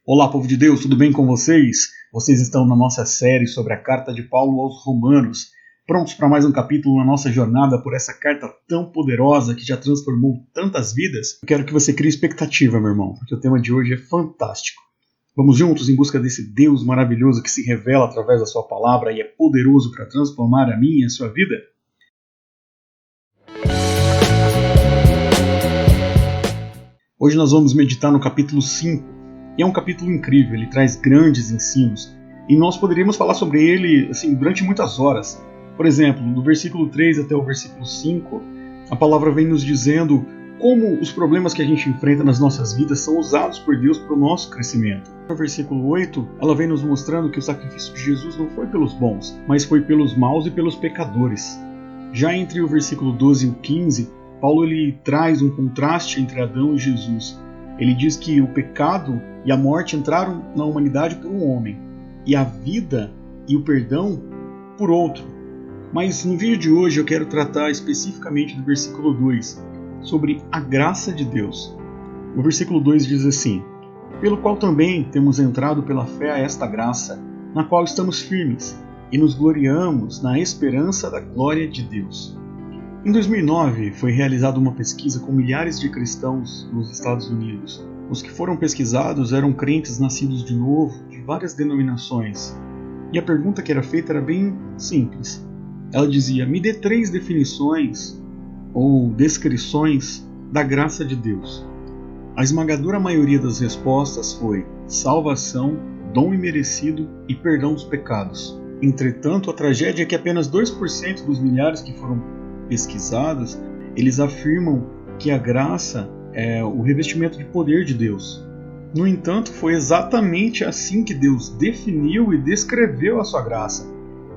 Olá, povo de Deus, tudo bem com vocês? Vocês estão na nossa série sobre a carta de Paulo aos Romanos, prontos para mais um capítulo na nossa jornada por essa carta tão poderosa que já transformou tantas vidas? Eu quero que você crie expectativa, meu irmão, porque o tema de hoje é fantástico. Vamos juntos em busca desse Deus maravilhoso que se revela através da sua palavra e é poderoso para transformar a minha e a sua vida? Hoje nós vamos meditar no capítulo 5. E é um capítulo incrível, ele traz grandes ensinos. E nós poderíamos falar sobre ele durante muitas horas. Por exemplo, do versículo 3 até o versículo 5, a palavra vem nos dizendo como os problemas que a gente enfrenta nas nossas vidas são usados por Deus para o nosso crescimento. No versículo 8, ela vem nos mostrando que o sacrifício de Jesus não foi pelos bons, mas foi pelos maus e pelos pecadores. Já entre o versículo 12 e o 15, Paulo ele traz um contraste entre Adão e Jesus. Ele diz que o pecado e a morte entraram na humanidade por um homem, e a vida e o perdão por outro. Mas no vídeo de hoje eu quero tratar especificamente do versículo 2, sobre a graça de Deus. O versículo 2 diz assim: pelo qual também temos entrado pela fé a esta graça, na qual estamos firmes, e nos gloriamos na esperança da glória de Deus. Em 2009, foi realizada uma pesquisa com milhares de cristãos nos Estados Unidos. Os que foram pesquisados eram crentes nascidos de novo, de várias denominações. E a pergunta que era feita era bem simples. Ela dizia: me dê 3 definições ou descrições da graça de Deus. A esmagadora maioria das respostas foi salvação, dom imerecido e perdão dos pecados. Entretanto, a tragédia é que apenas 2% dos milhares que foram pesquisados, eles afirmam que a graça é o revestimento de poder de Deus. No entanto, foi exatamente assim que Deus definiu e descreveu a sua graça.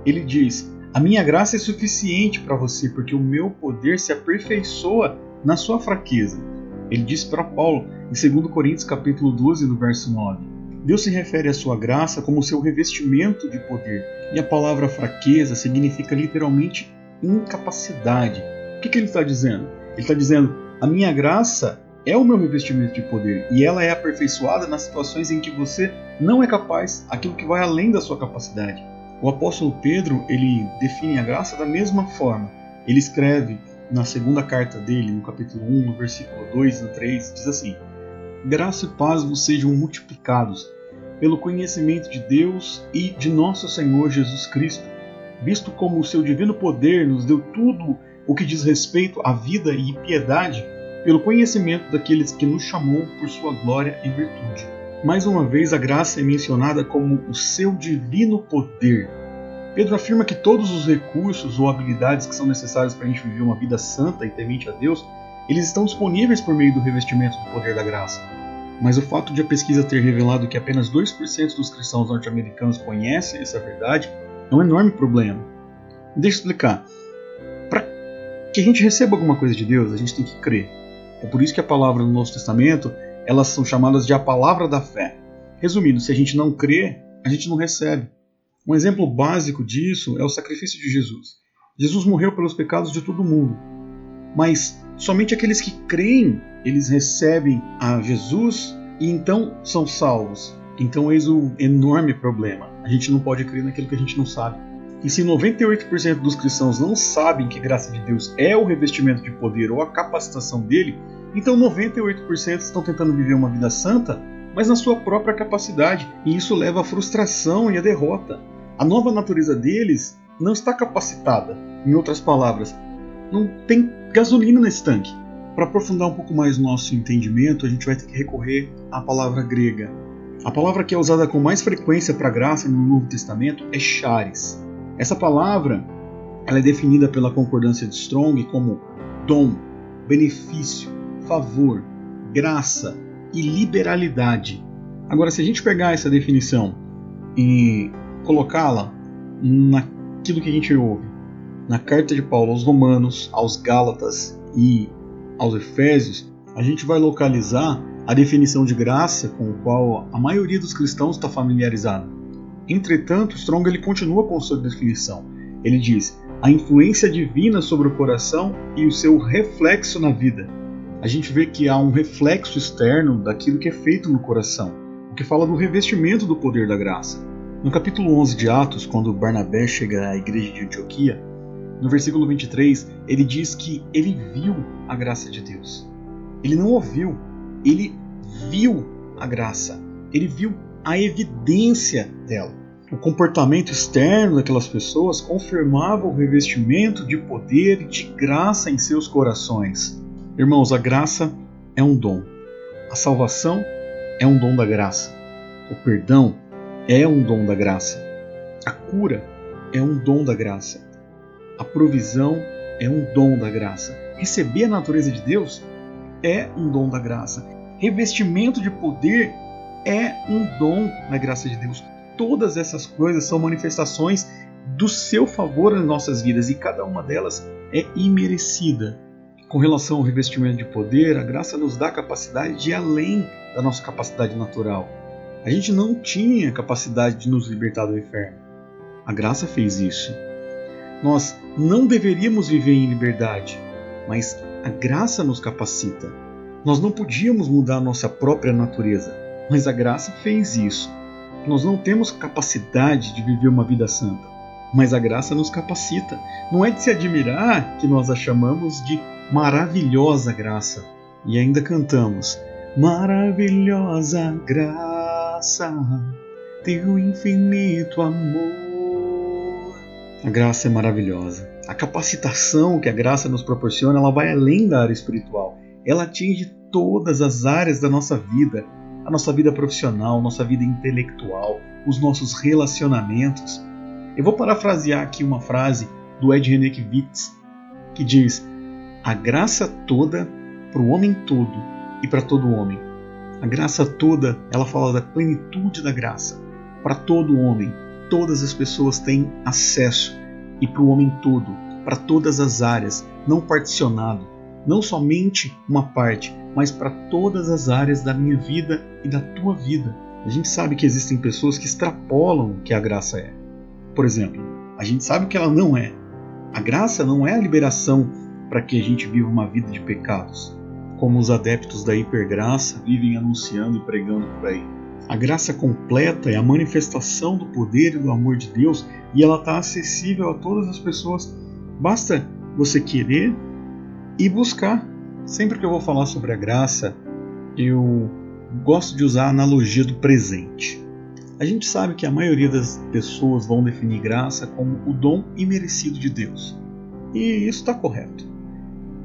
Ele diz: a minha graça é suficiente para você, porque o meu poder se aperfeiçoa na sua fraqueza. Ele diz para Paulo em 2 Coríntios capítulo 12, no verso 9. Deus se refere à sua graça como seu revestimento de poder. E a palavra fraqueza significa literalmente incapacidade. O que ele está dizendo? Ele está dizendo: a minha graça é o meu revestimento de poder e ela é aperfeiçoada nas situações em que você não é capaz, aquilo que vai além da sua capacidade. O apóstolo Pedro, ele define a graça da mesma forma. Ele escreve na segunda carta dele, no capítulo 1, no versículo 2 e 3, diz assim: graça e paz vos sejam multiplicados pelo conhecimento de Deus e de nosso Senhor Jesus Cristo, visto como o seu divino poder nos deu tudo o que diz respeito à vida e piedade, pelo conhecimento daqueles que nos chamou por sua glória e virtude. Mais uma vez, a graça é mencionada como o seu divino poder. Pedro afirma que todos os recursos ou habilidades que são necessários para a gente viver uma vida santa e temente a Deus, eles estão disponíveis por meio do revestimento do poder da graça. Mas o fato de a pesquisa ter revelado que apenas 2% dos cristãos norte-americanos conhecem essa verdade é um enorme problema. Deixa eu explicar. Para que a gente receba alguma coisa de Deus, a gente tem que crer. É por isso que a palavra no Novo Testamento, elas são chamadas de a palavra da fé. Resumindo, se a gente não crê, a gente não recebe. Um exemplo básico disso é o sacrifício de Jesus. Jesus morreu pelos pecados de todo mundo. Mas somente aqueles que creem, eles recebem a Jesus e então são salvos. Então eis o enorme problema. A gente não pode crer naquilo que a gente não sabe. E se 98% dos cristãos não sabem que a graça de Deus é o revestimento de poder ou a capacitação dele, então 98% estão tentando viver uma vida santa, mas na sua própria capacidade. E isso leva à frustração e à derrota. A nova natureza deles não está capacitada. Em outras palavras, não tem gasolina nesse tanque. Para aprofundar um pouco mais o nosso entendimento, a gente vai ter que recorrer à palavra grega. A palavra que é usada com mais frequência para graça no Novo Testamento é charis. Essa palavra ela é definida pela concordância de Strong como dom, benefício, favor, graça e liberalidade. Agora, se a gente pegar essa definição e colocá-la naquilo que a gente ouve na carta de Paulo aos Romanos, aos Gálatas e aos Efésios, a gente vai localizar a definição de graça com a qual a maioria dos cristãos está familiarizada. Entretanto, Strong ele continua com sua definição. Ele diz: a influência divina sobre o coração e o seu reflexo na vida. A gente vê que há um reflexo externo daquilo que é feito no coração. O porque fala do revestimento do poder da graça. No capítulo 11 de Atos, quando Barnabé chega à igreja de Antioquia, no versículo 23, ele diz que ele viu a graça de Deus. Ele não ouviu, ele viu a graça. Ele viu a evidência dela. O comportamento externo daquelas pessoas confirmava o revestimento de poder e de graça em seus corações. Irmãos, a graça é um dom. A salvação é um dom da graça. O perdão é um dom da graça. A cura é um dom da graça. A provisão é um dom da graça. Receber a natureza de Deus é um dom da graça. Revestimento de poder é um dom da graça de Deus. Todas essas coisas são manifestações do seu favor nas nossas vidas e cada uma delas é imerecida. Com relação ao revestimento de poder, a graça nos dá a capacidade de ir além da nossa capacidade natural. A gente não tinha capacidade de nos libertar do inferno. A graça fez isso. Nós não deveríamos viver em liberdade, mas a graça nos capacita. Nós não podíamos mudar a nossa própria natureza, mas a graça fez isso. Nós não temos capacidade de viver uma vida santa, mas a graça nos capacita. Não é de se admirar que nós a chamamos de maravilhosa graça. E ainda cantamos: maravilhosa graça, teu infinito amor. A graça é maravilhosa. A capacitação que a graça nos proporciona, ela vai além da área espiritual. Ela atinge todas as áreas da nossa vida. A nossa vida profissional, nossa vida intelectual, os nossos relacionamentos. Eu vou parafrasear aqui uma frase do Ed Renekiewicz, que diz: a graça toda para o homem todo e para todo homem. A graça toda, ela fala da plenitude da graça. Para todo homem, todas as pessoas têm acesso. E para o homem todo, para todas as áreas, não particionado. Não somente uma parte, mas para todas as áreas da minha vida e da tua vida. A gente sabe que existem pessoas que extrapolam o que a graça é. Por exemplo, a gente sabe que ela não é. A graça não é a liberação para que a gente viva uma vida de pecados, como os adeptos da hipergraça vivem anunciando e pregando por aí. A graça completa é a manifestação do poder e do amor de Deus e ela está acessível a todas as pessoas. Basta você querer e buscar. Sempre que eu vou falar sobre a graça, eu gosto de usar a analogia do presente. A gente sabe que a maioria das pessoas vão definir graça como o dom imerecido de Deus. E isso está correto.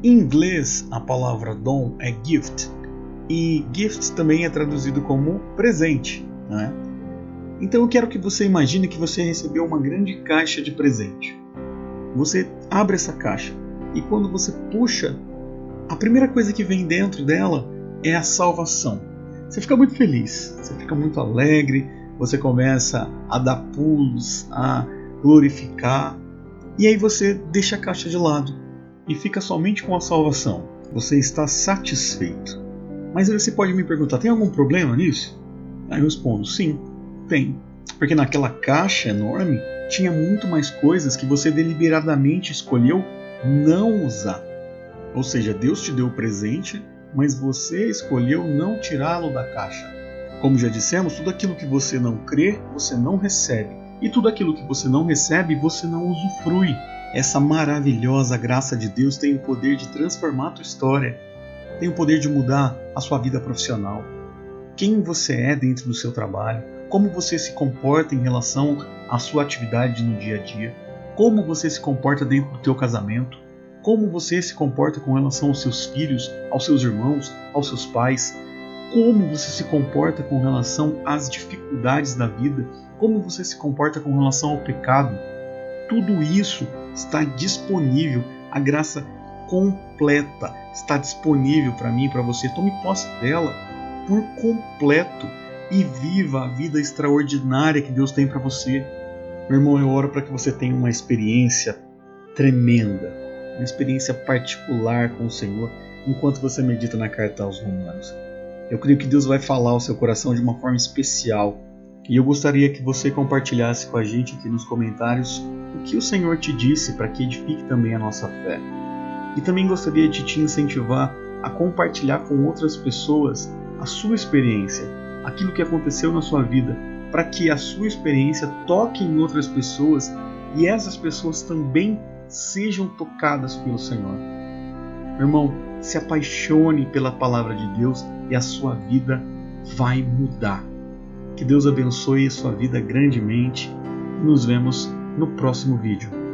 Em inglês, a palavra dom é gift. E gift também é traduzido como presente, né? Então eu quero que você imagine que você recebeu uma grande caixa de presente. Você abre essa caixa e quando você puxa, a primeira coisa que vem dentro dela é a salvação. Você fica muito feliz, você fica muito alegre, você começa a dar pulos, a glorificar, e aí você deixa a caixa de lado e fica somente com a salvação. Você está satisfeito. Mas você pode me perguntar, tem algum problema nisso? Aí eu respondo, sim, tem. Porque naquela caixa enorme tinha muito mais coisas que você deliberadamente escolheu não usar. Ou seja, Deus te deu o presente, mas você escolheu não tirá-lo da caixa. Como já dissemos, tudo aquilo que você não crê, você não recebe. E tudo aquilo que você não recebe, você não usufrui. Essa maravilhosa graça de Deus tem o poder de transformar a tua história. Tem o poder de mudar a sua vida profissional. Quem você é dentro do seu trabalho. Como você se comporta em relação à sua atividade no dia a dia. Como você se comporta dentro do teu casamento. Como você se comporta com relação aos seus filhos, aos seus irmãos, aos seus pais. Como você se comporta com relação às dificuldades da vida. Como você se comporta com relação ao pecado. Tudo isso está disponível. A graça completa está disponível para mim e para você. Tome posse dela por completo e viva a vida extraordinária que Deus tem para você. Meu irmão, eu oro para que você tenha uma experiência tremenda, uma experiência particular com o Senhor enquanto você medita na carta aos Romanos. Eu creio que Deus vai falar ao seu coração de uma forma especial e eu gostaria que você compartilhasse com a gente aqui nos comentários o que o Senhor te disse para que edifique também a nossa fé. E também gostaria de te incentivar a compartilhar com outras pessoas a sua experiência, aquilo que aconteceu na sua vida, para que a sua experiência toque em outras pessoas e essas pessoas também sejam tocadas pelo Senhor. Meu irmão, se apaixone pela palavra de Deus e a sua vida vai mudar. Que Deus abençoe a sua vida grandemente e nos vemos no próximo vídeo.